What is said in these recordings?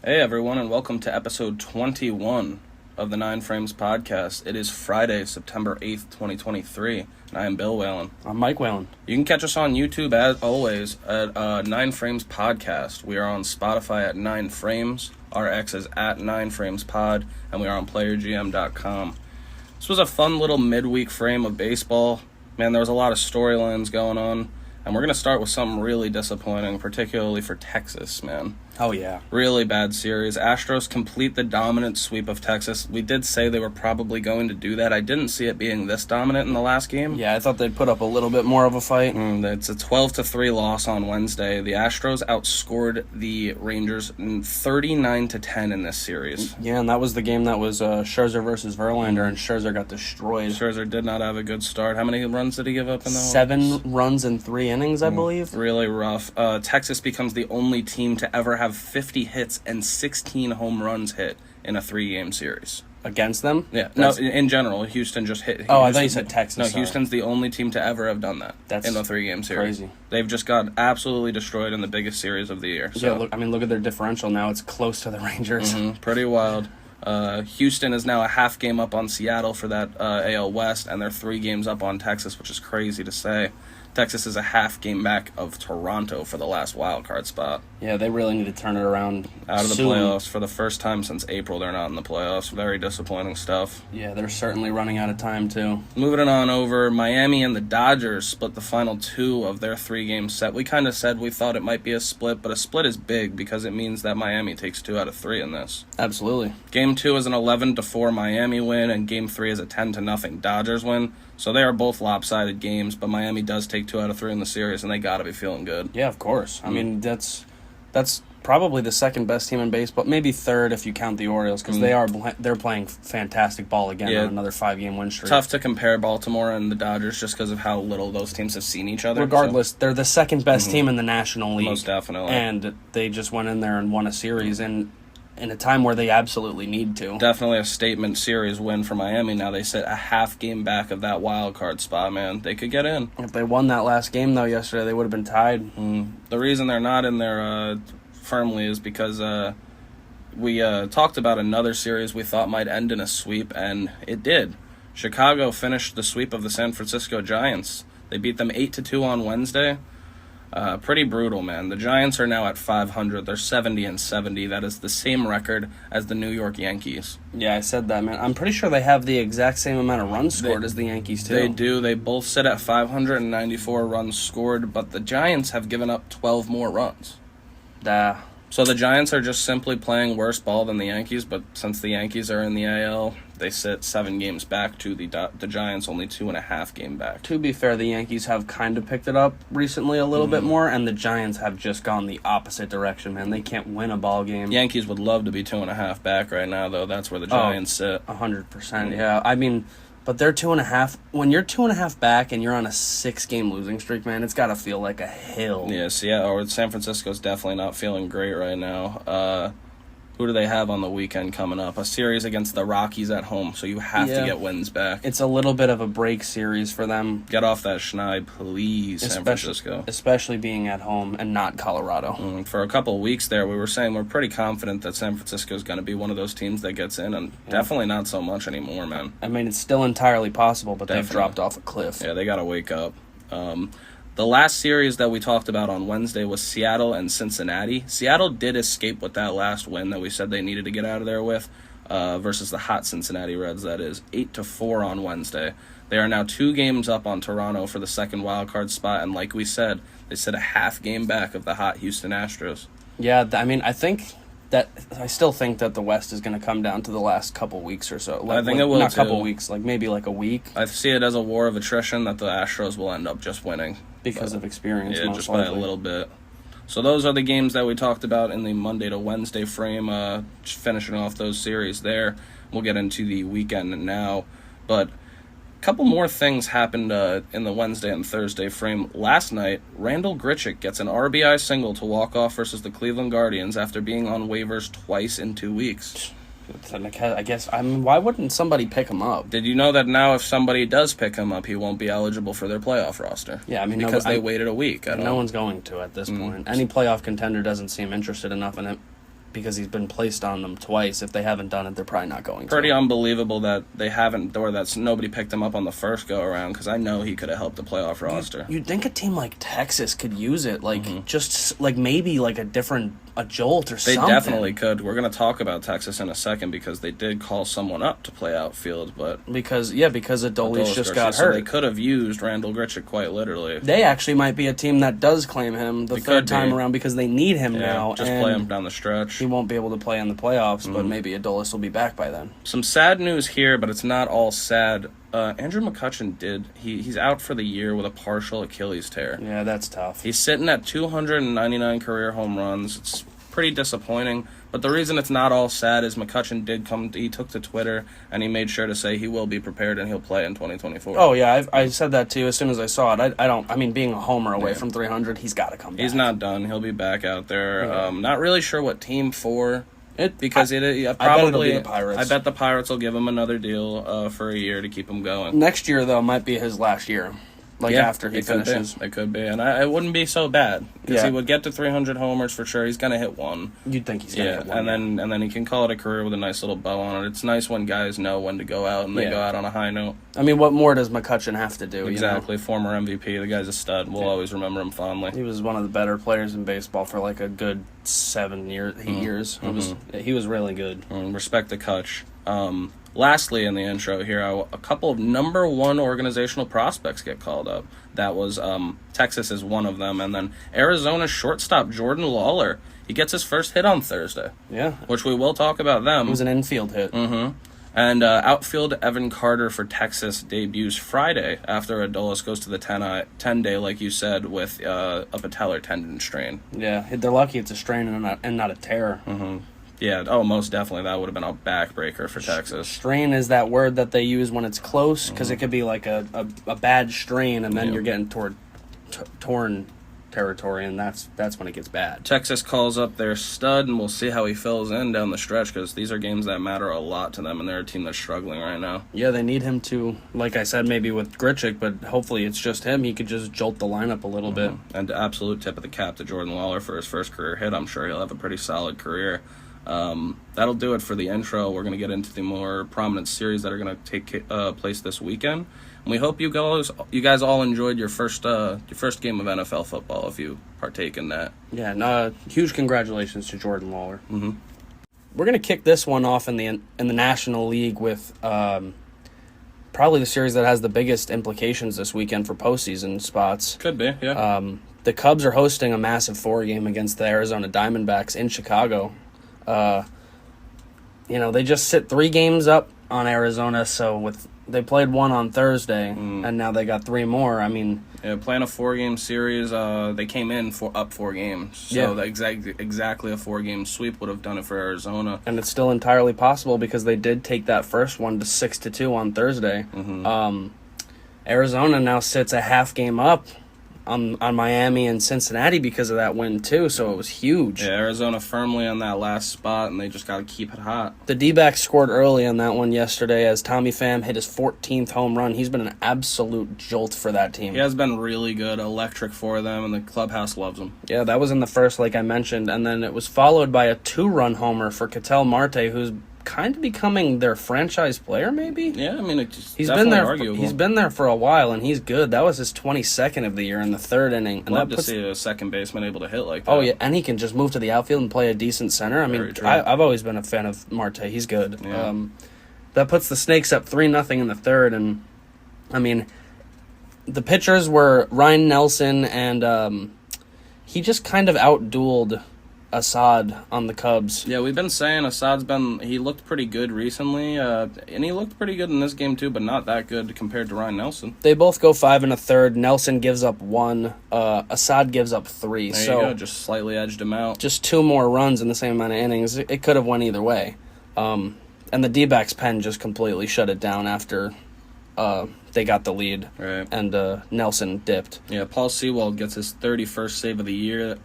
Hey everyone, and welcome to episode 21 of the 9 Frames podcast. It is Friday, September 8th, 2023, and I am Bill Whalen. I'm Mike Whalen. You can catch us on YouTube, as always, at 9 Frames Podcast. We are on Spotify at 9 Frames, our X is at 9 Frames Pod, and we are on PlayerGM.com. This was a fun little midweek frame of baseball. Man, there was a lot of storylines going on, and we're going to start with something really disappointing, particularly for Texas, man. Oh, yeah. Really bad series. Astros complete the dominant sweep of Texas. We did say they were probably going to do that. I didn't see it being this dominant in the last game. Yeah, I thought they'd put up a little bit more of a fight. It's a 12-3 loss on Wednesday. The Astros outscored the Rangers 39-10 in this series. Yeah, and that was the game that was Scherzer versus Verlander, and Scherzer got destroyed. Scherzer did not have a good start. How many runs did he give up in the 7 runs in 3 innings, I believe. Really rough. Texas becomes the only team to ever have 50 hits and 16 home runs hit in a 3-game series. Against them? Yeah. No, in general, Houston just hit. Oh, I thought you said Texas. No, sorry. Houston's the only team to ever have done that in a 3-game series. Crazy. They've just got absolutely destroyed in the biggest series of the year. So. Yeah, look at their differential now. It's close to the Rangers. Pretty wild. Houston is now a half game up on Seattle for that AL West, and they're 3 games up on Texas, which is crazy to say. Texas is a half game back of Toronto for the last wild card spot. Yeah, they really need to turn it around. Out of the soon. playoffs for the first time since April. They're not in the playoffs. Very disappointing stuff. Yeah, they're certainly running out of time, too. Moving on over, Miami and the Dodgers split the final 2 of their 3-game set. We kind of said we thought it might be a split, but a split is big because it means that Miami takes 2 out of 3 in this. Absolutely. Game 2 is an 11-4 Miami win, and Game 3 is a 10-0 Dodgers win. So they are both lopsided games, but Miami does take 2 out of 3 in the series, and they got to be feeling good. Yeah, of course. I mean, that's probably the second best team in baseball, maybe third if you count the Orioles, because they're playing fantastic ball again on another 5-game win streak. Tough to compare Baltimore and the Dodgers just because of how little those teams have seen each other. Regardless, they're the second best team in the National League. Most definitely. And they just went in there and won a series in a time where they absolutely need to. Definitely a statement series win for Miami. Now they sit a half game back of that wild card spot, man. They could get in. If they won that last game, though, yesterday, they would have been tied. The reason they're not in there firmly is because we talked about another series we thought might end in a sweep, and it did. Chicago finished the sweep of the San Francisco Giants. They beat them 8-2 on Wednesday. Pretty brutal, man. The Giants are now at 500. They're 70-70. That is the same record as the New York Yankees. Yeah, I said that, man. I'm pretty sure they have the exact same amount of runs scored as the Yankees, too. They do. They both sit at 594 runs scored, but the Giants have given up 12 more runs. So the Giants are just simply playing worse ball than the Yankees, but since the Yankees are in the AL, they sit 7 games back to the Giants, only 2.5 game back. To be fair, the Yankees have kind of picked it up recently a little bit more, and the Giants have just gone the opposite direction, man. They can't win a ball game. Yankees would love to be 2.5 back right now, though. That's where the Giants sit. 100%, yeah. I mean, but they're 2.5. When you're 2.5 back and you're on a 6-game losing streak, man, it's got to feel like a hill. Yeah, San Francisco's definitely not feeling great right now. Who do they have on the weekend coming up? A series against the Rockies at home, so you have to get wins back. It's a little bit of a break series for them. Get off that schneid, please, San Francisco. Especially being at home and not Colorado. For a couple of weeks there, we were saying we're pretty confident that San Francisco is going to be one of those teams that gets in, and definitely not so much anymore, man. I mean, it's still entirely possible, but they've dropped off a cliff. Yeah, they got to wake up. The last series that we talked about on Wednesday was Seattle and Cincinnati. Seattle did escape with that last win that we said they needed to get out of there with versus the hot Cincinnati Reds, that is, 8-4 on Wednesday. They are now 2 games up on Toronto for the second wildcard spot, and like we said, they sit a half game back of the hot Houston Astros. Yeah, I mean, I still think that the West is going to come down to the last couple weeks or so. I think it will, not too. Couple weeks, maybe a week. I see it as a war of attrition that the Astros will end up just winning. Because of experience, yeah, just by a little bit. So those are the games that we talked about in the Monday to Wednesday frame, just finishing off those series there. We'll get into the weekend now. But a couple more things happened in the Wednesday and Thursday frame. Last night, Randall Grichuk gets an RBI single to walk off versus the Cleveland Guardians after being on waivers twice in 2 weeks. I guess, why wouldn't somebody pick him up? Did you know that now if somebody does pick him up, he won't be eligible for their playoff roster? Yeah, I mean, because they waited a week. No one's going to at this point. Any playoff contender doesn't seem interested enough in it. because he's been placed on them twice. If they haven't done it, they're probably not going to. Pretty unbelievable that they haven't, or that nobody picked him up on the first go-around, because I know he could have helped the playoff roster. You'd think a team like Texas could use it, just like maybe like a jolt or something. They definitely could. We're going to talk about Texas in a second, because they did call someone up to play outfield, but... Because Adolis just got hurt. So they could have used Randall Grichuk quite literally. They actually might be a team that does claim him the third time around, because they need him now. Just play him down the stretch. He won't be able to play in the playoffs, but maybe Adolis will be back by then. Some sad news here, but it's not all sad. Andrew McCutchen he's out for the year with a partial Achilles tear. Yeah, that's tough. He's sitting at 299 career home runs. It's pretty disappointing, but the reason it's not all sad is McCutchen he took to Twitter, and he made sure to say he will be prepared and he'll play in 2024. Oh, yeah, I said that to you as soon as I saw it. Being a homer away from 300, he's got to come back. He's not done. He'll be back out there. Yeah. Not really sure what team for. Because probably, I bet it'll be the Pirates. I bet the Pirates will give him another deal for a year to keep him going. Next year, though, might be his last year. After he finishes. It could be. And it wouldn't be so bad. Because he would get to 300 homers for sure. He's going to hit one. You'd think he's going to hit one. And then he can call it a career with a nice little bow on it. It's nice when guys know when to go out and they go out on a high note. What more does McCutchen have to do? Exactly. Former MVP. The guy's a stud. We'll always remember him fondly. He was one of the better players in baseball for like a good 7 years. He was really good. Respect the Kutch. Lastly, in the intro here, a couple of number one organizational prospects get called up. That was Texas is one of them, and then Arizona's shortstop Jordan Lawler. He gets his first hit on Thursday. Yeah, which we will talk about them. It was an infield hit. And outfield Evan Carter for Texas debuts Friday after Adolis goes to the 10-day, like you said, with a patellar tendon strain. Yeah, they're lucky it's a strain and not a tear. Yeah, most definitely. That would have been a backbreaker for Texas. Strain is that word that they use when it's close, because it could be like a bad strain, and then you're getting toward torn territory, and that's when it gets bad. Texas calls up their stud, and we'll see how he fills in down the stretch, because these are games that matter a lot to them, and they're a team that's struggling right now. Yeah, they need him to, like I said, maybe with Grichuk, but hopefully it's just him. He could just jolt the lineup a little bit. And absolute tip of the cap to Jordan Lawler for his first career hit. I'm sure he'll have a pretty solid career. That'll do it for the intro. We're going to get into the more prominent series that are going to take place this weekend. And we hope you guys all enjoyed your first game of NFL football if you partake in that. Yeah, and huge congratulations to Jordan Lawler. We're going to kick this one off in the National League with probably the series that has the biggest implications this weekend for postseason spots. Could be, yeah. The Cubs are hosting a massive 4-game against the Arizona Diamondbacks in Chicago. They just sit 3 games up on Arizona, so they played 1 on Thursday, and now they got 3 more. Playing a 4-game series, they came in up 4 games, so exactly a 4-game sweep would have done it for Arizona. And it's still entirely possible because they did take that first one to 6-2 on Thursday. Arizona now sits a half game up on Miami and Cincinnati because of that win, too, so it was huge. Yeah, Arizona firmly on that last spot, and they just got to keep it hot. The D-backs scored early on that one yesterday as Tommy Pham hit his 14th home run. He's been an absolute jolt for that team. He has been really good, electric for them, and the clubhouse loves him. Yeah, that was in the first, like I mentioned, and then it was followed by a 2-run homer for Ketel Marte, who's kind of becoming their franchise player, maybe. Yeah, he's been there. He's been there for a while, and he's good. That was his 22nd of the year in the 3rd inning. And love to see a second baseman able to hit like that. Oh yeah, and he can just move to the outfield and play a decent center. I've always been a fan of Marte. He's good. Yeah. That puts the Snakes up 3-0 in the 3rd, and the pitchers were Ryan Nelson, and he just kind of outdueled Assad on the Cubs. Yeah, we've been saying he looked pretty good recently, and he looked pretty good in this game too, but not that good compared to Ryan Nelson. They both go 5 1/3. Nelson gives up 1. Assad gives up 3. There you go, just slightly edged him out. Just 2 more runs in the same amount of innings. It could have went either way. And the D-backs pen just completely shut it down after they got the lead. Right. And Nelson dipped. Yeah, Paul Sewald gets his 31st save of the year.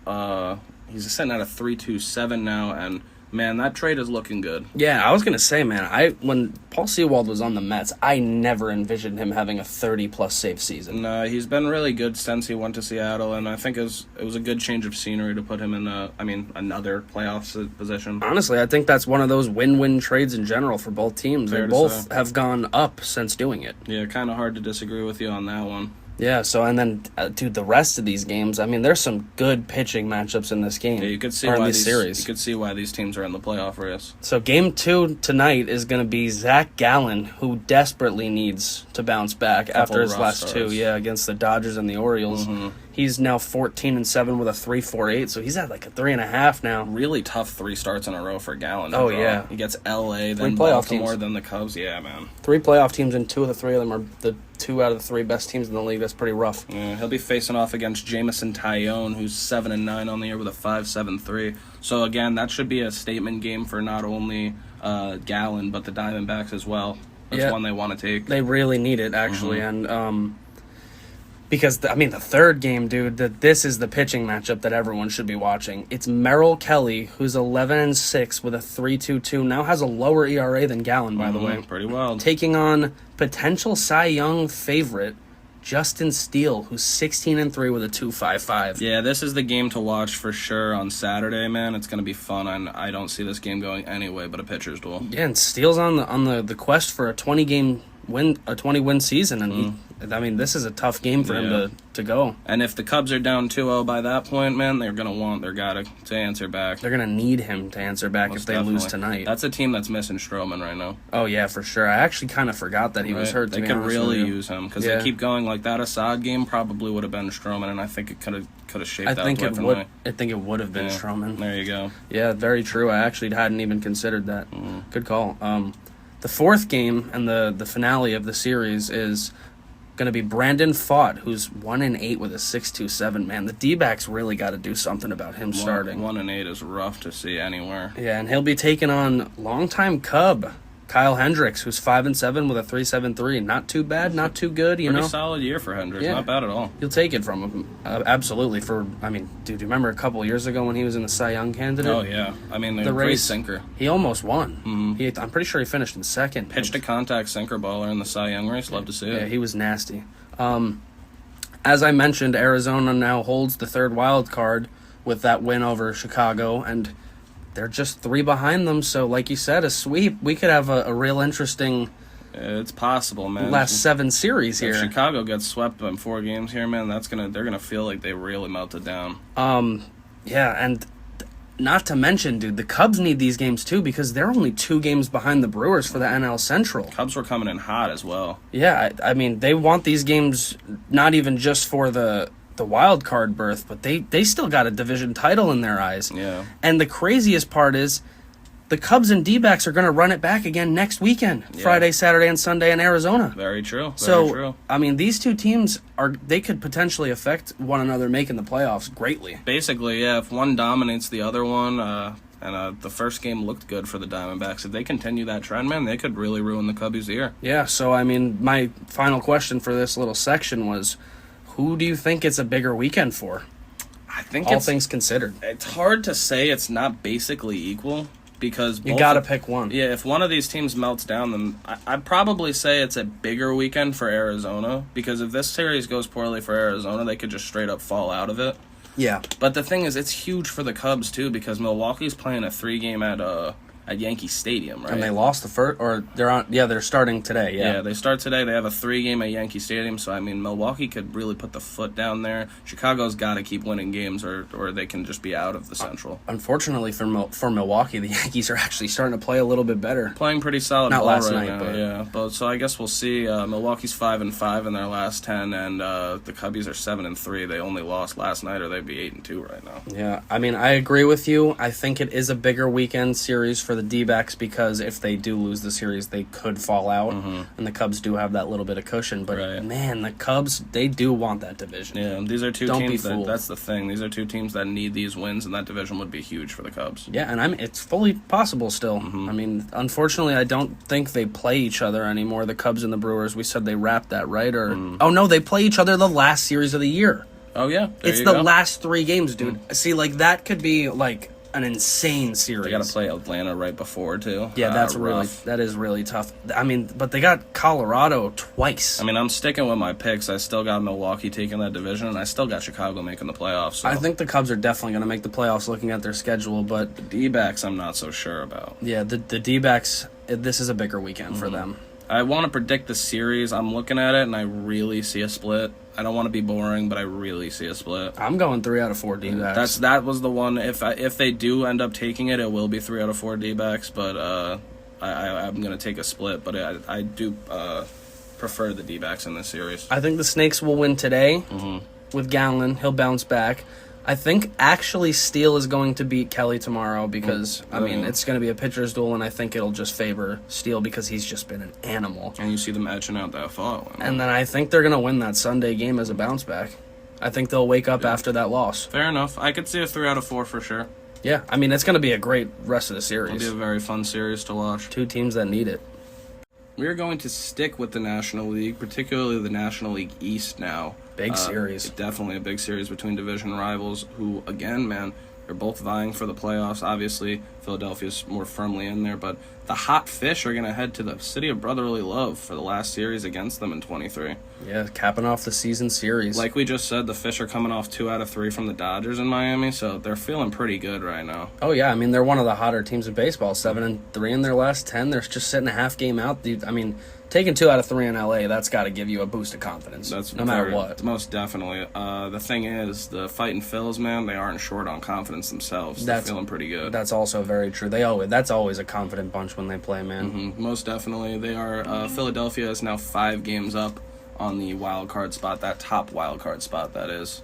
He's sitting at a 3.27 now, and Man, that trade is looking good. Yeah, I was gonna say, man, when Paul Sewald was on the Mets, I never envisioned him having a 30-plus save season. No, he's been really good since he went to Seattle, and I think it was a good change of scenery to put him in another playoff position. Honestly, I think that's one of those win-win trades in general for both teams. Fair They to both say. have gone up since doing it. Yeah, kind of hard to disagree with you on that one. Yeah, so, and then, dude, the rest of these games, I mean, there's some good pitching matchups in this game. Yeah, you could see or in why this series. You could see why these teams are in the playoff race. So game 2 tonight is going to be Zach Gallen, who desperately needs to bounce back after his rough last starts. 2, against the Dodgers and the Orioles. Mm-hmm. He's now 14-7 with a 3.48, so he's at like a 3.5 now. Really tough 3 starts in a row for Gallen. to Oh, draw. yeah. He gets L.A., then playoff Baltimore, teams. then the Cubs. Yeah, man. 3 playoff teams, and 2 of the 3 of them are the 2 out of the 3 best teams in the league. That's pretty rough. Yeah, he'll be facing off against Jamison Tyone, who's 7-9 on the year with a 5.73. So again, that should be a statement game for not only Gallen but the Diamondbacks as well. That's one they want to take. They really need it, actually, and because, the third game, dude, this is the pitching matchup that everyone should be watching. It's Merrill Kelly, who's 11-6 with a 3.22, now has a lower ERA than Gallen, by the way. Pretty well. Taking on potential Cy Young favorite, Justin Steele, who's 16-3 with a 2.55. Yeah, this is the game to watch for sure on Saturday, man. It's going to be fun, and I don't see this game going any way but a pitcher's duel. Yeah, and Steele's on the quest for a 20-win season, and this is a tough game for him to go. And if the Cubs are down 2-0 by that point, man, they're going to want their guy to answer back. They're going to need him to answer back Most if they definitely. lose tonight. That's a team that's missing Stroman right now. Oh, yeah, for sure. I actually kind of forgot that he was hurt, to They be could honest really with you. use him because Yeah. they keep going like that. Assad game probably would have been Stroman, and I think it could have shaped out differently. I think it would have been Stroman. There you go. Yeah, very true. I actually hadn't even considered that. Good call. The fourth game and the finale of the series is going to be Brandon Pfaadt, who's 1-8 with a 6.27. Man, the D-backs really got to do something about him starting. 1-8 is rough to see anywhere. Yeah, and he'll be taking on longtime Cub Kyle Hendricks, who's 5-7 with a 3.73. Not too bad, not too good, you know. Pretty solid year for Hendricks. Yeah. Not bad at all. You'll take it from him, absolutely. Dude, you remember a couple of years ago when he was in the Cy Young candidate? Oh yeah, The the great race. sinker. He almost won. I'm pretty sure he finished in second. Pitched a contact sinker baller in the Cy Young race. Love to see it. Yeah, he was nasty. As I mentioned, Arizona now holds the third wild card with that win over Chicago, and they're just 3 behind them. So, like you said, a sweep. We could have a real interesting It's possible, man. last 7 series If here. Chicago gets swept in 4 games here, man, they're gonna feel like they really melted down. Yeah, and not to mention, dude, the Cubs need these games too because they're only 2 games behind the Brewers for the NL Central. Cubs were coming in hot as well. Yeah, they want these games not even just for the wild card berth, but they still got a division title in their eyes. Yeah. And the craziest part is the Cubs and D-backs are going to run it back again next weekend, Friday, Saturday, and Sunday in Arizona. Very true. So, Very true. These 2 teams they could potentially affect one another making the playoffs greatly. Basically, yeah, if one dominates the other one, and the first game looked good for the Diamondbacks, if they continue that trend, man, they could really ruin the Cubbies' year. Yeah, so my final question for this little section was, who do you think it's a bigger weekend for? I think All things considered. it's hard to say it's not basically equal because You got to pick one. Yeah, if one of these teams melts down, then I'd probably say it's a bigger weekend for Arizona because if this series goes poorly for Arizona, they could just straight up fall out of it. Yeah. But the thing is, it's huge for the Cubs too because Milwaukee's playing a 3-game at Yankee Stadium, right? And they lost the first, or they're starting today, Yeah, they start today. They have a 3-game at Yankee Stadium, so, Milwaukee could really put the foot down there. Chicago's got to keep winning games or they can just be out of the Central. Unfortunately for Milwaukee, the Yankees are actually starting to play a little bit better. Playing pretty solid Not ball last right night, now, but- yeah. But so I guess we'll see. Milwaukee's 5-5 in their last 10, and the Cubbies are 7-3. They only lost last night, or they'd be 8-2 right now. Yeah, I agree with you. I think it is a bigger weekend series for the D-backs because if they do lose the series, they could fall out, and the Cubs do have that little bit of cushion. But, Right. man, the Cubs, they do want that division. Yeah, these are 2 Don't be teams fooled. that's the thing. These are 2 teams that need these wins, and that division would be huge for the Cubs. Yeah, and it's fully possible still. Unfortunately, I don't think they play each other anymore, the Cubs and the Brewers. We said they wrapped that, right? Or Oh, no, they play each other the last series of the year. Oh, yeah. There It's you the go. last 3 games, dude. See, that could be, an insane series. They got to play Atlanta right before, too. Yeah, rough. that is really tough. I mean, but they got Colorado twice. I mean, I'm sticking with my picks. I still got Milwaukee taking that division, and I still got Chicago making the playoffs. So. I think the Cubs are definitely going to make the playoffs looking at their schedule, but... The D-backs I'm not so sure about. Yeah, the D-backs, this is a bigger weekend for them. I want to predict the series. I'm looking at it, and I really see a split. I don't want to be boring, but I really see a split. I'm going 3 out of 4 D-backs. That was the one. If they do end up taking it, it will be 3 out of 4 D-backs. But I'm going to take a split. But I do prefer the D-backs in this series. I think the Snakes will win today with Gallen. He'll bounce back. I think actually Steele is going to beat Kelly tomorrow because, I mean, it's going to be a pitcher's duel, and I think it'll just favor Steele because he's just been an animal. And you see them edging out that following. And then I think they're going to win that Sunday game as a bounce back. I think they'll wake up after that loss. Fair enough. I could see a 3 out of 4 for sure. Yeah, I mean, it's going to be a great rest of the series. It'll be a very fun series to watch. 2 teams that need it. We are going to stick with the National League, particularly the National League East now. Big series. Definitely a big series between division rivals who, again, man, they're both vying for the playoffs. Obviously, Philadelphia's more firmly in there, but the hot fish are going to head to the city of brotherly love for the last series against them in 23. Yeah, capping off the season series. Like we just said, the Fish are coming off 2 out of 3 from the Dodgers in Miami, so they're feeling pretty good right now. Oh, yeah, I mean, they're one of the hotter teams in baseball. 7-3 in their last 10. They're just sitting a half game out. I mean, taking 2 out of 3 in LA, that's got to give you a boost of confidence. No matter what. Most definitely. The thing is, the fighting Phils, man, they aren't short on confidence themselves. They're feeling pretty good. That's also very true. That's always a confident bunch when they play, man. Most definitely. They are. Philadelphia is now 5 games up on the wild card spot, that top wild card spot, that is.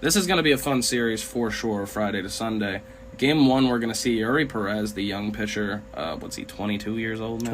This is going to be a fun series for sure, Friday to Sunday. Game 1, we're going to see Yuri Perez, the young pitcher. What's he, 22 years old now?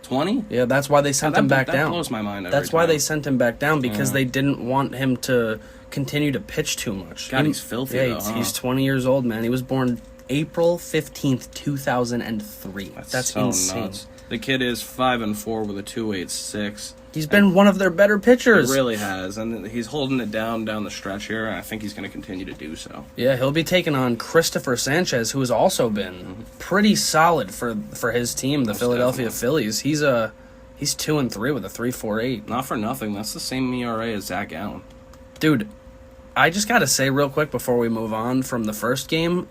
20? Yeah, yeah, why they sent him back down. That blows my mind every That's why time. they sent him back down, because they didn't want him to continue to pitch too much. God, he's filthy, yeah, he's 20 years old, man. He was born April 15th, 2003. That's so insane. Nuts. The kid is 5-4 with a 2.86. He's been one of their better pitchers. He really has, and he's holding it down the stretch here, and I think he's going to continue to do so. Yeah, he'll be taking on Christopher Sanchez, who has also been pretty solid for his team, the Philadelphia Phillies. He's 2-3 with a 3.48. Not for nothing, that's the same ERA as Zach Allen. Dude, I just got to say real quick before we move on from the first game,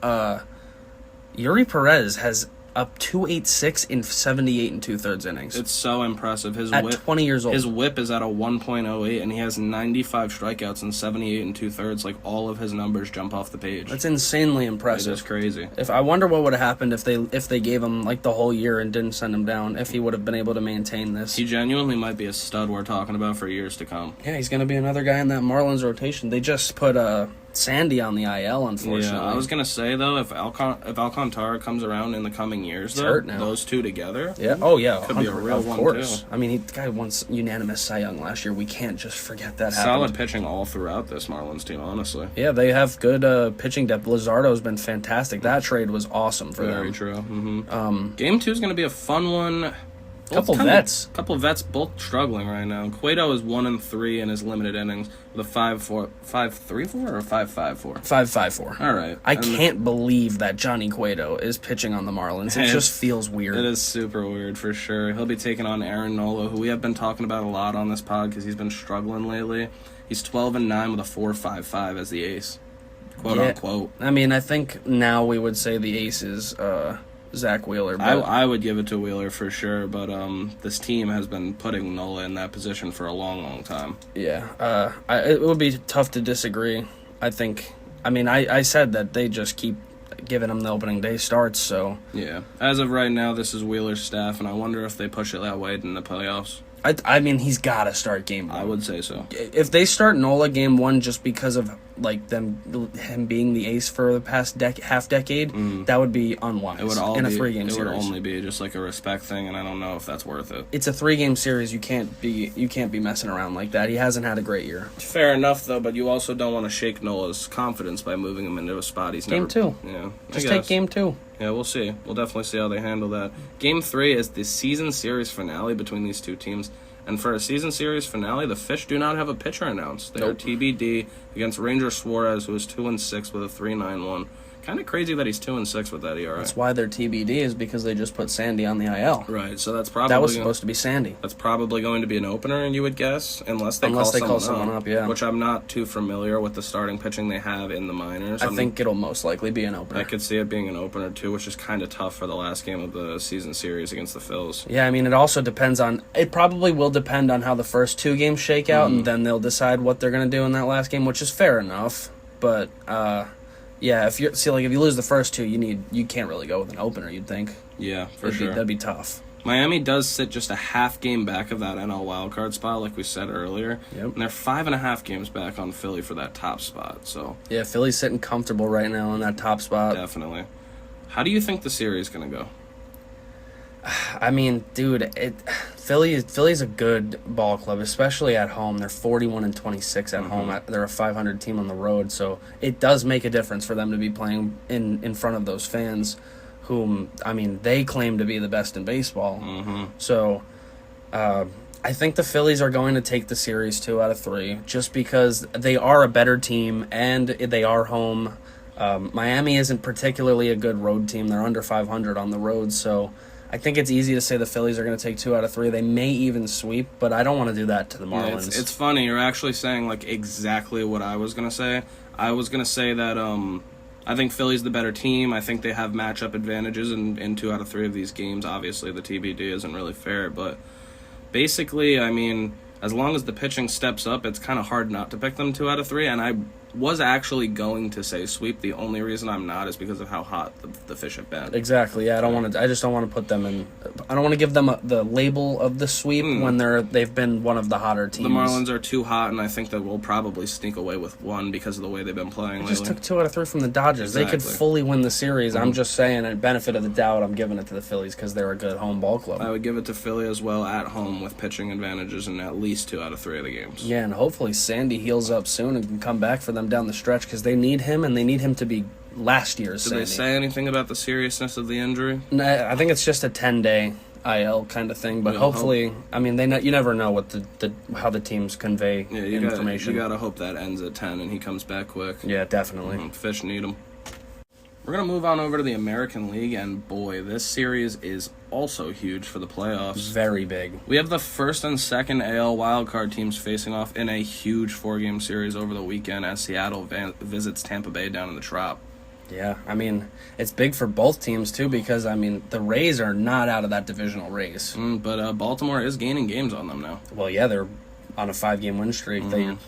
Yuri Perez has up 2.86 in 78 and 2/3 innings. It's so impressive. At 20 years old. His whip is at a 1.08, and he has 95 strikeouts in 78 and 2/3. Like, all of his numbers jump off the page. That's insanely impressive. It is crazy. I wonder what would have happened if they gave him like the whole year and didn't send him down, if he would have been able to maintain this. He genuinely might be a stud we're talking about for years to come. Yeah, he's going to be another guy in that Marlins rotation. They just put Sandy on the IL, unfortunately. Yeah, I was going to say, though, if Alcantara comes around in the coming years, he's though, hurt now. Those two together, yeah, oh yeah, could be a real one, course. too. I mean, the guy won unanimous Cy Young last year. We can't just forget that happened. Solid pitching all throughout this Marlins team, honestly. Yeah, they have good pitching depth. Luzardo's been fantastic. That trade was awesome for them. Very true. Mm-hmm. Game 2 is going to be a fun one. Couple vets, both struggling right now. Cueto is 1-3 in his limited innings with a 5.34 or 5.54. 5.54. All right. I can't believe that Johnny Cueto is pitching on the Marlins. It just feels weird. It is super weird for sure. He'll be taking on Aaron Nola, who we have been talking about a lot on this pod because he's been struggling lately. He's 12-9 with a 4.55 as the ace, quote unquote. I mean, I think now we would say the ace is Zach Wheeler. But I would give it to Wheeler for sure, but this team has been putting Nola in that position for a long, long time. Yeah, it would be tough to disagree. I think. I mean, I said that they just keep giving him the opening day starts. So yeah, as of right now, this is Wheeler's staff, and I wonder if they push it that way in the playoffs. I mean, he's got to start game 1. I would say so. If they start Nola game 1 just because of like him being the ace for the past half decade, that would be unwise. It would all in a be, 3-game it series. It would only be just like a respect thing, and I don't know if that's worth it. It's a 3-game series. You can't be messing around like that. He hasn't had a great year. Fair enough, though, but you also don't want to shake Nola's confidence by moving him into a spot he's game never. Game 2. Yeah, just take game 2. Yeah, we'll see. We'll definitely see how they handle that. Game 3 is the season series finale between these two teams. And for a season series finale, the Fish do not have a pitcher announced. They are TBD against Ranger Suarez, who is 2-6 with a 3.91. Kind of crazy that he's 2-6 with that ERA. That's why they're TBD, is because they just put Sandy on the IL. Right, so that's probably... That was supposed to be Sandy. That's probably going to be an opener, you would guess, unless they call someone up, yeah. Which I'm not too familiar with the starting pitching they have in the minors. I think it'll most likely be an opener. I could see it being an opener, too, which is kind of tough for the last game of the season series against the Phils. Yeah, I mean, it also depends on... It probably will depend on how the first 2 games shake out, and then they'll decide what they're going to do in that last game, which is fair enough. But, yeah, if you lose the first 2, you can't really go with an opener, you'd think. Yeah, for sure. That'd be tough. Miami does sit just a half game back of that NL wildcard spot, like we said earlier. Yep. And they're 5.5 games back on Philly for that top spot. So yeah, Philly's sitting comfortable right now in that top spot. Definitely. How do you think the series is going to go? I mean, dude, Philly's a good ball club, especially at home. They're 41-26 at home. They're a 500 team on the road, so it does make a difference for them to be playing in front of those fans, whom, I mean, they claim to be the best in baseball. So I think the Phillies are going to take the series 2 out of 3, just because they are a better team and they are home. Miami isn't particularly a good road team. They're under 500 on the road, so I think it's easy to say the Phillies are going to take 2 out of 3. They may even sweep, but I don't want to do that to the Marlins. It's funny. You're actually saying like exactly what I was going to say. I was going to say that I think Philly's the better team. I think they have matchup advantages in 2 out of 3 of these games. Obviously, the TBD isn't really fair, but basically, I mean, as long as the pitching steps up, it's kind of hard not to pick them 2 out of 3, and I was actually going to say sweep. The only reason I'm not is because of how hot the fish have been. Exactly. Yeah, I just don't want to put them in. I don't want to give them the label of the sweep when they've been one of the hotter teams. The Marlins are too hot, and I think that we'll probably sneak away with 1 because of the way they've been playing lately. Just took 2 out of 3 from the Dodgers. Exactly. They could fully win the series. I'm just saying, a benefit of the doubt, I'm giving it to the Phillies because they're a good home ball club. I would give it to Philly as well at home with pitching advantages in at least 2 out of 3 of the games. Yeah, and hopefully Sandy heals up soon and can come back for them down the stretch, because they need him, and they need him to be last year's Did Sandy. they say anything about the seriousness of the injury? I think it's just a 10-day IL kind of thing, but hopefully, I mean, you never know what how the teams convey information. You gotta hope that ends at 10 and he comes back quick. Yeah, definitely. Fish need him. We're going to move on over to the American League, and boy, this series is also huge for the playoffs. Very big. We have the first and second AL wildcard teams facing off in a huge 4-game series over the weekend as Seattle visits Tampa Bay down in the Trop. Yeah, I mean, it's big for both teams, too, because, I mean, the Rays are not out of that divisional race. But Baltimore is gaining games on them now. Well, yeah, they're on a 5-game win streak.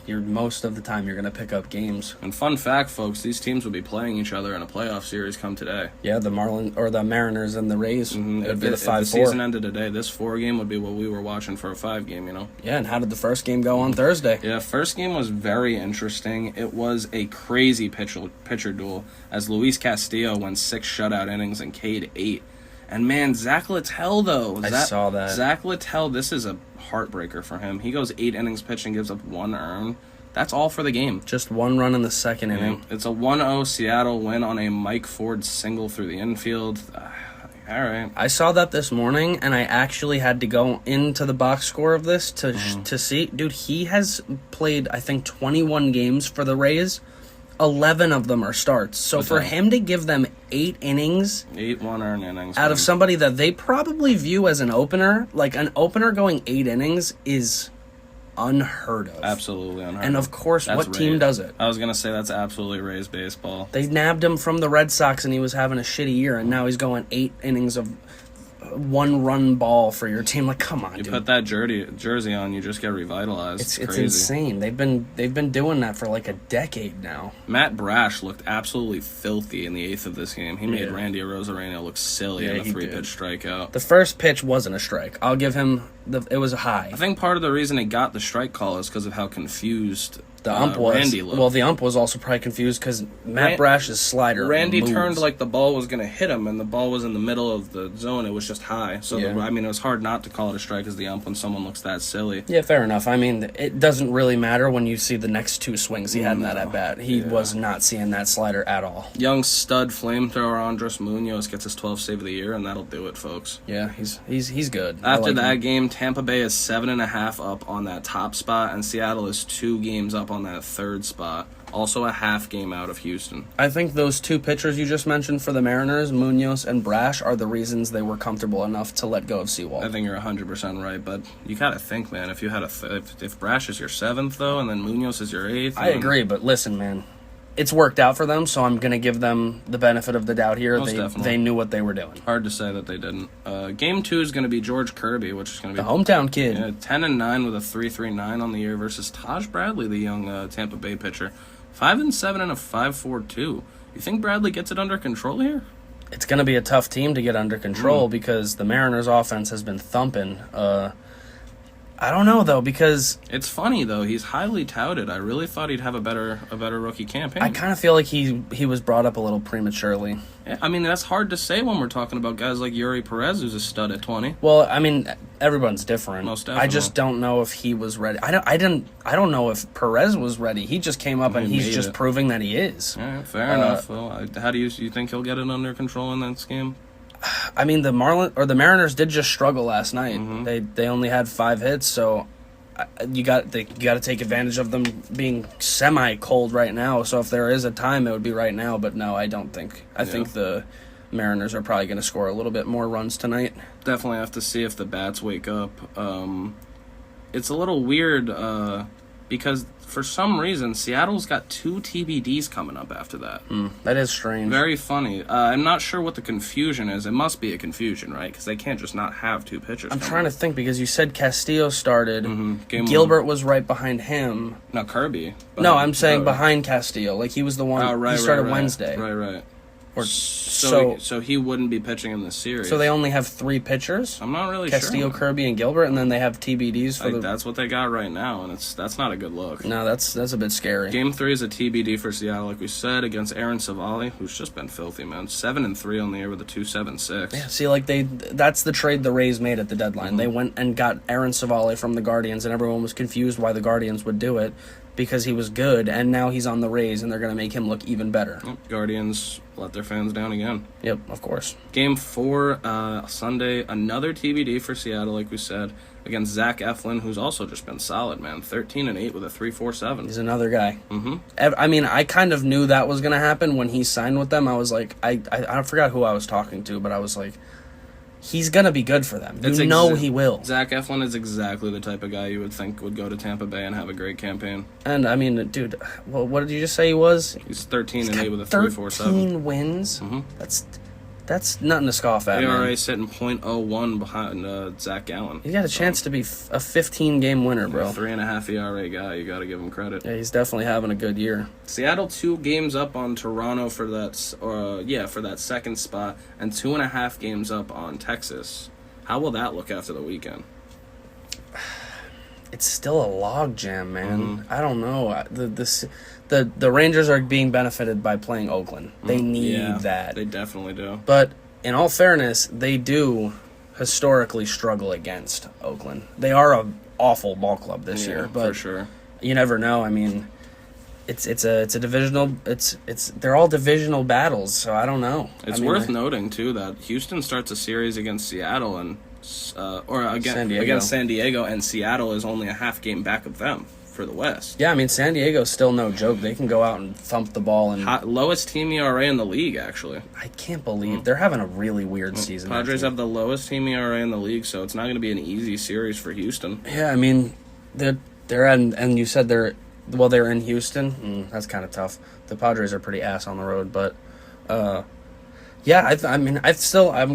You're most of the time you're going to pick up games. And fun fact, folks, these teams will be playing each other in a playoff series come today. Yeah, the Mariners and the Rays. It would be the 5-4. If the season ended today, this 4-game would be what we were watching for a 5-game, you know? Yeah, and how did the first game go on Thursday? Yeah, first game was very interesting. It was a crazy pitcher duel as Luis Castillo went 6 shutout innings and K'd 8. And man, Zach Littell, though. I saw that. Zach Littell, this is a heartbreaker for him. He goes 8 innings pitched and gives up 1 earned. That's all for the game. Just 1 run in the second inning. It's a 1-0 Seattle win on a Mike Ford single through the infield. All right. I saw that this morning, and I actually had to go into the box score of this to see. Dude, he has played, I think, 21 games for the Rays. 11 of them are starts. So for him to give them 8 innings... 8 1-earned innings. Out of somebody that they probably view as an opener, like an opener going 8 innings is unheard of. Absolutely unheard of. And of course, what team does it? I was going to say that's absolutely Rays baseball. They nabbed him from the Red Sox and he was having a shitty year, and now he's going 8 innings of 1-run ball for your team. Like, come on, dude. You put that jersey on, you just get revitalized. It's crazy. It's insane. They've been doing that for like a decade now. Matt Brash looked absolutely filthy in the 8th of this game. He made Randy Arozarena look silly in a 3-pitch strikeout. The first pitch wasn't a strike. I'll give him it was a high. I think part of the reason he got the strike call is because of how confused the ump was. Randy looked. Well, the ump was also probably confused because Matt Brash's slider Randy moves. turned like the ball was going to hit him, and the ball was in the middle of the zone. It was just high. So, it was hard not to call it a strike as the ump when someone looks that silly. Yeah, fair enough. I mean, it doesn't really matter when you see the next 2 swings he had in that at-bat. He was not seeing that slider at all. Young stud flamethrower Andres Munoz gets his 12th save of the year, and that'll do it, folks. Yeah, he's good. After that game, Tampa Bay is 7.5 up on that top spot, and Seattle is 2 games up on that 3rd spot. Also a half game out of Houston. I think those two pitchers you just mentioned for the Mariners, Munoz and Brash, are the reasons they were comfortable enough to let go of Sewald. I think you're 100% right, but you got to think, man, if you had if Brash is your 7th, though, and then Munoz is your 8th. I agree, but listen, man. It's worked out for them, so I'm going to give them the benefit of the doubt here. They knew what they were doing. Hard to say that they didn't. Game 2 is going to be George Kirby, which is going to be the hometown kid. 10-9 with a 3.39 on the year versus Taj Bradley, the young Tampa Bay pitcher. 5-7 and a 5.42. You think Bradley gets it under control here? It's going to be a tough team to get under control because the Mariners' offense has been thumping. I don't know though, because it's funny though. He's highly touted. I really thought he'd have a better rookie campaign. I kind of feel like he was brought up a little prematurely. Yeah, I mean, that's hard to say when we're talking about guys like Yuri Perez, who's a stud at 20. Well, I mean, everyone's different. Most definitely. I just don't know if he was ready. I don't know if Perez was ready. He just came up and he's just proving that he is. Yeah, fair enough. Well, how do you think he'll get it under control in that scheme? I mean, the Mariners did just struggle last night. Mm-hmm. They only had 5 hits, so you got to take advantage of them being semi cold right now. So if there is a time, it would be right now. But no, I don't think. I think the Mariners are probably going to score a little bit more runs tonight. Definitely have to see if the bats wake up. It's a little weird because for some reason Seattle's got 2 TBDs coming up after that. That is strange. Very funny. I'm not sure what the confusion is. It must be a confusion, right? Because they can't just not have 2 pitchers. I'm trying to think because you said Castillo started. Gilbert was right behind him. No, Kirby. No, I'm saying behind Castillo. Like he was the one. He started Wednesday. Right. Or So he wouldn't be pitching in this series. So they only have 3 pitchers? I'm not really Castillo, sure. Kirby, and Gilbert, and then they have TBDs for That's what they got right now, and that's not a good look. No, that's a bit scary. Game 3 is a TBD for Seattle, like we said, against Aaron Savali, who's just been filthy, man. 7-3 on the year with a 2.76. Yeah, see, that's the trade the Rays made at the deadline. They went and got Aaron Savali from the Guardians, and everyone was confused why the Guardians would do it. Because he was good, and now he's on the Rays, and they're going to make him look even better. Guardians let their fans down again. Yep, of course. Game 4, Sunday, another TBD for Seattle, like we said, against Zach Eflin, who's also just been solid, man. 13-8 with a 3.47. He's another guy. I mean, I kind of knew that was going to happen when he signed with them. I was like, I forgot who I was talking to, but I was like, he's going to be good for them. You know he will. Zach Eflin is exactly the type of guy you would think would go to Tampa Bay and have a great campaign. And, I mean, dude, well, what did you just say he was? He's 13-8 with a 3.47. 13 wins? That's nothing to scoff at, ERA man. sitting .01 behind Zach Gallen. He got a chance to be a 15-game winner, bro. 3.5 ERA guy. You got to give him credit. Yeah, he's definitely having a good year. Seattle 2 games up on Toronto for that second spot, and 2.5 games up on Texas. How will that look after the weekend? It's still a log jam, man. I don't know. The Rangers are being benefited by playing Oakland. They need that. They definitely do. But in all fairness, they do historically struggle against Oakland. They are an awful ball club this year, but for sure. You never know. I mean, it's a divisional. They're all divisional battles, so I don't know. It's worth noting too that Houston starts a series against Seattle against San Diego, and Seattle is only a half game back of them for the West. Yeah, I mean, San Diego's still no joke. They can go out and thump the ball. Lowest team ERA in the league, actually. I can't believe they're having a really weird season. Padres have the lowest team ERA in the league, so it's not going to be an easy series for Houston. Yeah, I mean, they're and you said they're in Houston. That's kind of tough. The Padres are pretty ass on the road, but yeah, I'm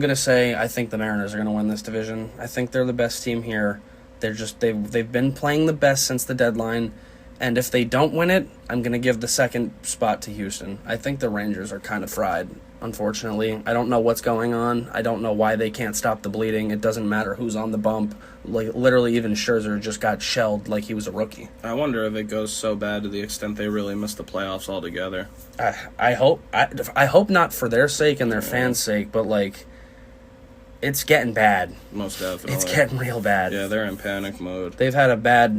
gonna say I think the Mariners are gonna win this division. I think they're the best team here. They've been playing the best since the deadline, and if they don't win it, I'm gonna give the second spot to Houston. I think the Rangers are kind of fried, unfortunately. I don't know what's going on. I don't know why they can't stop the bleeding. It doesn't matter who's on the bump. Like literally, even Scherzer just got shelled like he was a rookie. I wonder if it goes so bad to the extent they really miss the playoffs altogether. I hope not for their sake and their fans' sake, but like, it's getting bad. Most definitely. It's getting real bad. Yeah, they're in panic mode. They've had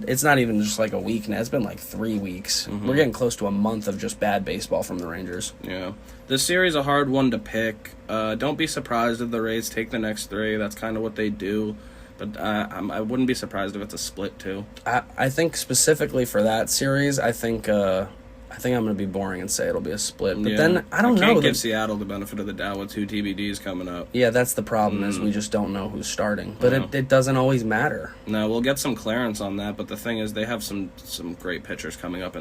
it's not even just like a week now. It's been like 3 weeks. We're getting close to a month of just bad baseball from the Rangers. Yeah. This series is a hard one to pick. Don't be surprised if the Rays take the next 3. That's kind of what they do. But I wouldn't be surprised if it's a split, too. I think specifically for that series, I think I think I'm going to be boring and say it'll be a split. But Yeah. then, I don't know. Can't give Seattle the benefit of the doubt with 2 TBDs coming up. Yeah, that's the problem, is we just don't know who's starting. But it doesn't always matter. No, we'll get some clearance on that, but the thing is they have some great pitchers coming up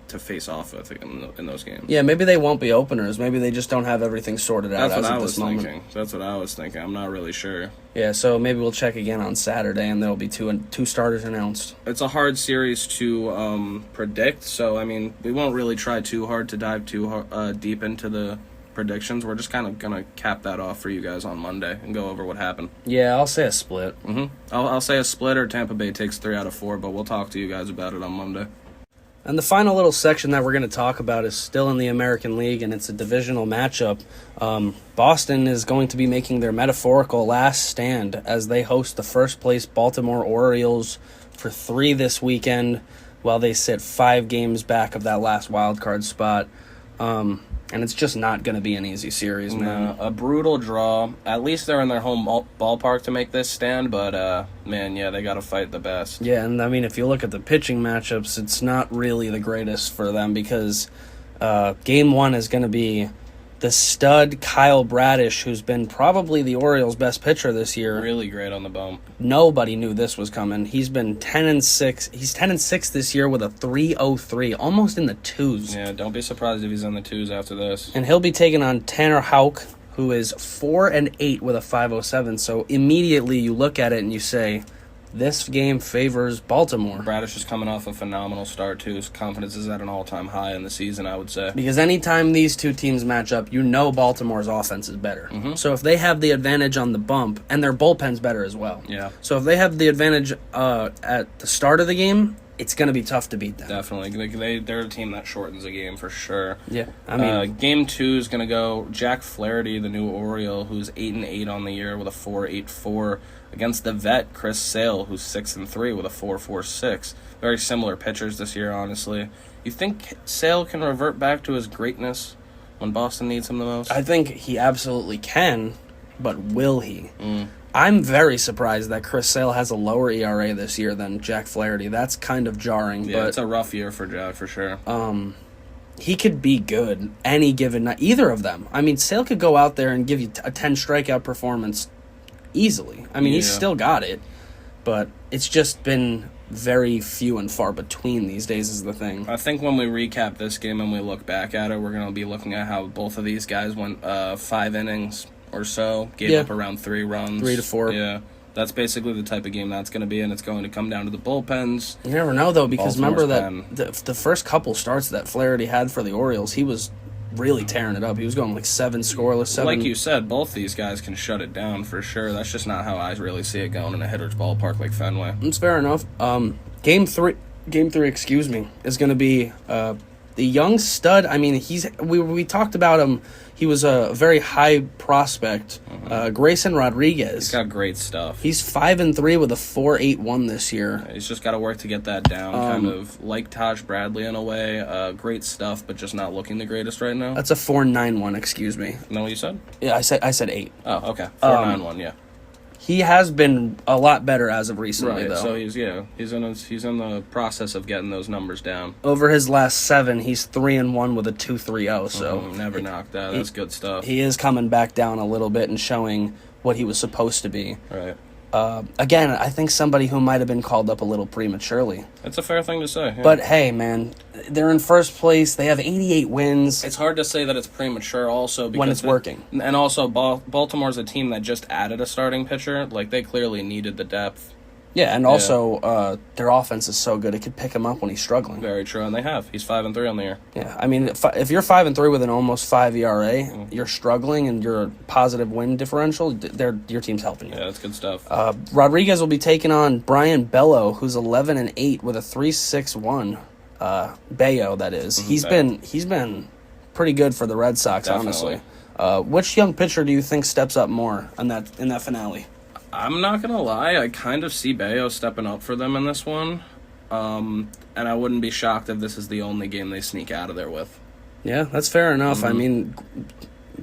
to face off with in those games. Yeah, maybe they won't be openers. Maybe they just don't have everything sorted out That's what I at was this moment. thinking. That's what I was thinking. I'm not really sure. Yeah, so maybe we'll check again on Saturday, and there'll be two starters announced. It's a hard series to predict, so, I mean, we won't really try too hard to dive too deep into the predictions. We're just kind of going to cap that off for you guys on Monday and go over what happened. Yeah, I'll say a split. I'll say a split or Tampa Bay takes 3 out of 4, but we'll talk to you guys about it on Monday. And the final little section that we're going to talk about is still in the American League, and it's a divisional matchup. Boston is going to be making their metaphorical last stand as they host the first-place Baltimore Orioles for 3 this weekend, while they sit 5 games back of that last wild card spot. And it's just not going to be an easy series, man. A brutal draw. At least they're in their home ballpark to make this stand, but, man, yeah, they got to fight the best. Yeah, and I mean, if you look at the pitching matchups, it's not really the greatest for them because Game 1 is going to be the stud Kyle Bradish, who's been probably the Orioles' best pitcher this year. Really great on the bump. Nobody knew this was coming. He's been 10-6. He's 10-6 this year with a 3.03, almost in the 2s. Yeah, don't be surprised if he's in the 2s after this. And he'll be taking on Tanner Houck, who is 4-8 with a 5.07. So immediately you look at it and you say, this game favors Baltimore. Bradish is coming off a phenomenal start, too. His confidence is at an all-time high in the season, I would say. Because anytime these two teams match up, you know Baltimore's offense is better. So if they have the advantage on the bump, and their bullpen's better as well. Yeah. So if they have the advantage at the start of the game, it's going to be tough to beat them. Definitely. They're a team that shortens the game for sure. Yeah. I mean, Game 2 is going to go Jack Flaherty, the new Oriole, who's 8-8 on the year with a 4.84, against the vet Chris Sale, who's 6-3 with a 4.46. Very similar pitchers this year, honestly. You think Sale can revert back to his greatness when Boston needs him the most? I think he absolutely can, but will he? I'm very surprised that Chris Sale has a lower ERA this year than Jack Flaherty. That's kind of jarring. Yeah, but it's a rough year for Jack, for sure. he could be good any given night. Either of them. I mean, Sale could go out there and give you a 10 strikeout performance easily. I mean, he's still got it, but it's just been very few and far between these days is the thing. I think when we recap this game and we look back at it, we're going to be looking at how both of these guys went 5 innings or so, gave up around 3 runs. 3 to 4. Yeah. That's basically the type of game that's going to be, and it's going to come down to the bullpens. You never know, though, because Baltimore's remember that the first couple starts that Flaherty had for the Orioles, he was really tearing it up. He was going like 7 scoreless, 7. Like you said, both these guys can shut it down for sure. That's just not how I really see it going in a hitter's ballpark like Fenway. That's fair enough. Game three, is going to be the young stud. I mean, we talked about him. He was a very high prospect, Grayson Rodriguez. He's got great stuff. He's 5-3 with a 4.81 this year. He's just got to work to get that down, kind of like Taj Bradley in a way. Great stuff, but just not looking the greatest right now. That's a 4.91. Excuse me. Know what you said? Yeah, I said 8. Oh, okay. 4.91. Yeah. He has been a lot better as of recently, though. So he's in the process of getting those numbers down. Over his last 7, he's 3-1 with a 2.30. So never knocked out. That's good stuff. He is coming back down a little bit and showing what he was supposed to be. Right. Again, I think somebody who might have been called up a little prematurely. That's a fair thing to say. Yeah. But hey, man, they're in first place. They have 88 wins. It's hard to say that it's premature also because when it's working. And also, Baltimore's a team that just added a starting pitcher. Like, they clearly needed the depth. Yeah, and also their offense is so good it could pick him up when he's struggling. Very true, and they have. He's 5-3 on the year. Yeah, I mean, if you're 5-3 with an almost 5 ERA, you're struggling, and you're a positive win differential. Your team's helping you. Yeah, that's good stuff. Rodriguez will be taking on Brian Bello, who's 11-8 with a 3.61. Bello, that is. He's been pretty good for the Red Sox, Definitely. honestly. Which young pitcher do you think steps up more in that finale? I'm not going to lie. I kind of see Bayo stepping up for them in this one. And I wouldn't be shocked if this is the only game they sneak out of there with. Yeah, that's fair enough. I mean,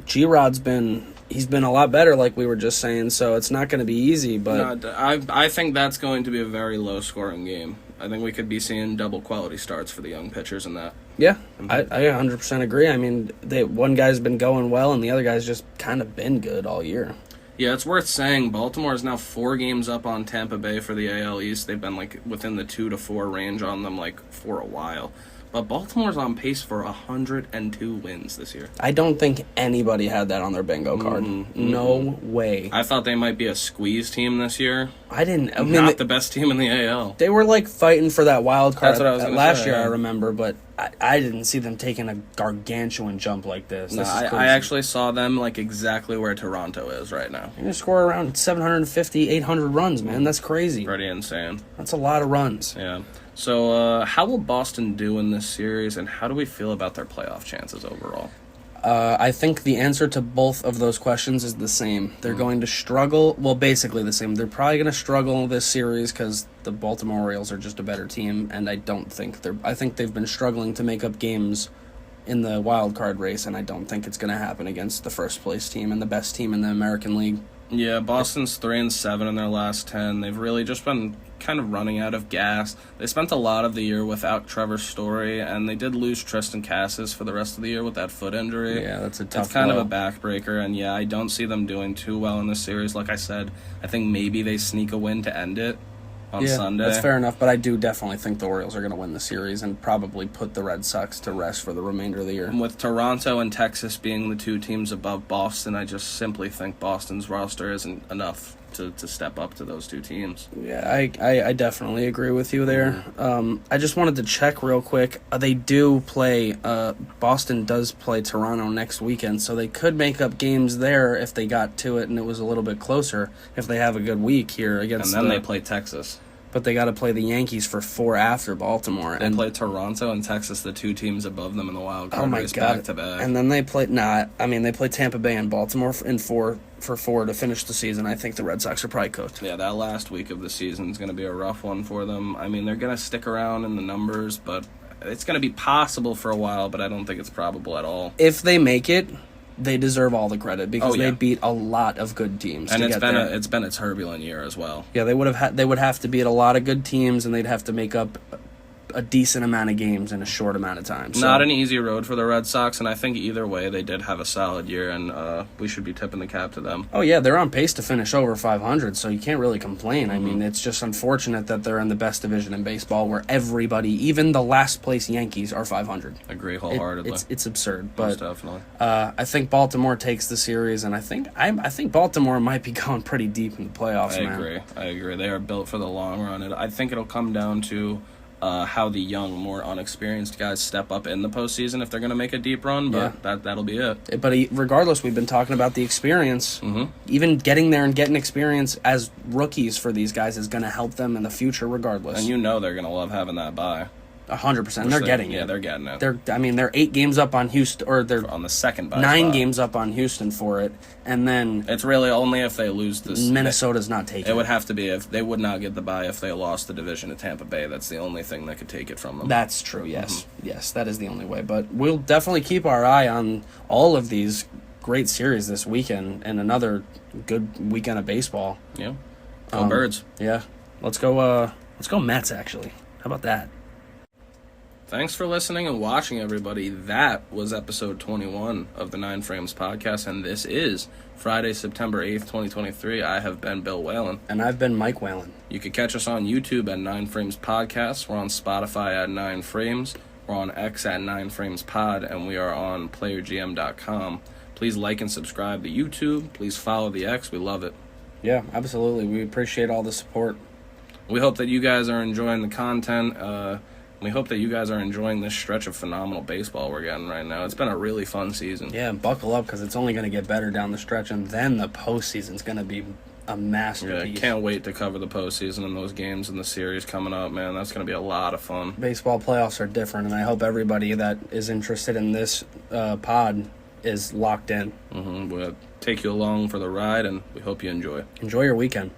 G-Rod's been a lot better, like we were just saying, so it's not going to be easy. But I think that's going to be a very low-scoring game. I think we could be seeing double quality starts for the young pitchers in that. Yeah, I 100% agree. I mean, one guy's been going well, and the other guy's just kind of been good all year. Yeah, it's worth saying Baltimore is now 4 games up on Tampa Bay for the AL East. They've been like within the 2 to 4 range on them like for a while. But Baltimore's on pace for 102 wins this year. I don't think anybody had that on their bingo card. No way. I thought they might be a squeeze team this year. I mean, not the best team in the AL. They were like fighting for that wild card. That's what I was gonna last say, year, yeah. I remember, but I didn't see them taking a gargantuan jump like this. No, This is crazy. I actually saw them like exactly where Toronto is right now. They're going to score around 750, 800 runs, man. That's crazy. Pretty insane. That's a lot of runs. Yeah. So, how will Boston do in this series, and how do we feel about their playoff chances overall? I think the answer to both of those questions is the same. They're going to struggle. Well, basically the same. They're probably going to struggle in this series because the Baltimore Orioles are just a better team, and I think they've been struggling to make up games in the wild card race, and I don't think it's going to happen against the first place team and the best team in the American League. Yeah, Boston's 3-7 in their last 10. They've really just been kind of running out of gas. They spent a lot of the year without Trevor Story, and they did lose Tristan Cassis for the rest of the year with that foot injury. Yeah, that's a tough It's kind blow. of a backbreaker, and yeah, I don't see them doing too well in this series. Like I said, I think maybe they sneak a win to end it on Sunday. That's fair enough, but I do definitely think the Orioles are going to win the series and probably put the Red Sox to rest for the remainder of the year. And with Toronto and Texas being the 2 teams above Boston, I just simply think Boston's roster isn't enough to step up to those 2 teams. Yeah, I definitely agree with you there. I just wanted to check real quick. They do play, Boston does play Toronto next weekend, so they could make up games there if they got to it and it was a little bit closer, if they have a good week here against And then they play Texas. But they got to play the Yankees for 4 after Baltimore. They play Toronto and Texas, the 2 teams above them in the wild card race, back to back. And then they play they play Tampa Bay and Baltimore in 4 to finish the season. I think the Red Sox are probably cooked. Yeah, that last week of the season is going to be a rough one for them. I mean, they're going to stick around in the numbers, but it's going to be possible for a while, but I don't think it's probable at all. If they make it, they deserve all the credit because yeah. they beat a lot of good teams. And to it's get been there. it's been a turbulent year as well. Yeah, they would have to beat a lot of good teams, and they'd have to make up a decent amount of games in a short amount of time. So. Not an easy road for the Red Sox, and I think either way they did have a solid year, and we should be tipping the cap to them. Oh yeah, they're on pace to finish over 500, so you can't really complain. I mean, it's just unfortunate that they're in the best division in baseball, where everybody, even the last place Yankees, are 500. Agree wholeheartedly. It's absurd, Most but definitely. I think Baltimore takes the series, and I think Baltimore might be going pretty deep in the playoffs. I agree. They are built for the long run. I think it'll come down to how the young, more unexperienced guys step up in the postseason if they're going to make a deep run, but that'll be it. But regardless, we've been talking about the experience. Mm-hmm. Even getting there and getting experience as rookies for these guys is going to help them in the future regardless. And you know they're going to love having that bye. 100%. They're getting it. Yeah, they're getting it. They're 8 games up on Houston, or they're on the second bye 9 spot. games up on Houston for it, and then It's really only if they lose this. Minnesota's not taking It would have to be if they would not get the bye if they lost the division to Tampa Bay. That's the only thing that could take it from them. That's true, yes. Yes, that is the only way. But we'll definitely keep our eye on all of these great series this weekend and another good weekend of baseball. Yeah. Go Birds. Yeah. Let's go Mets, actually. How about that? Thanks for listening and watching, everybody. That was episode 21 of the 9 Frames podcast, and this is Friday, September 8th, 2023. I have been Bill Whalen. And I've been Mike Whalen. You can catch us on YouTube at 9 Frames Podcast. We're on Spotify at 9 Frames. We're on X at 9 Frames Pod, and we are on PlayerGM.com. Please like and subscribe to YouTube. Please follow the X. We love it. Yeah, absolutely. We appreciate all the support. We hope that you guys are enjoying the content. We hope that you guys are enjoying this stretch of phenomenal baseball we're getting right now. It's been a really fun season. Yeah, buckle up because it's only going to get better down the stretch, and then the postseason's going to be a masterpiece. Yeah, can't wait to cover the postseason and those games in the series coming up, man. That's going to be a lot of fun. Baseball playoffs are different, and I hope everybody that is interested in this pod is locked in. We'll take you along for the ride, and we hope you enjoy. Enjoy your weekend.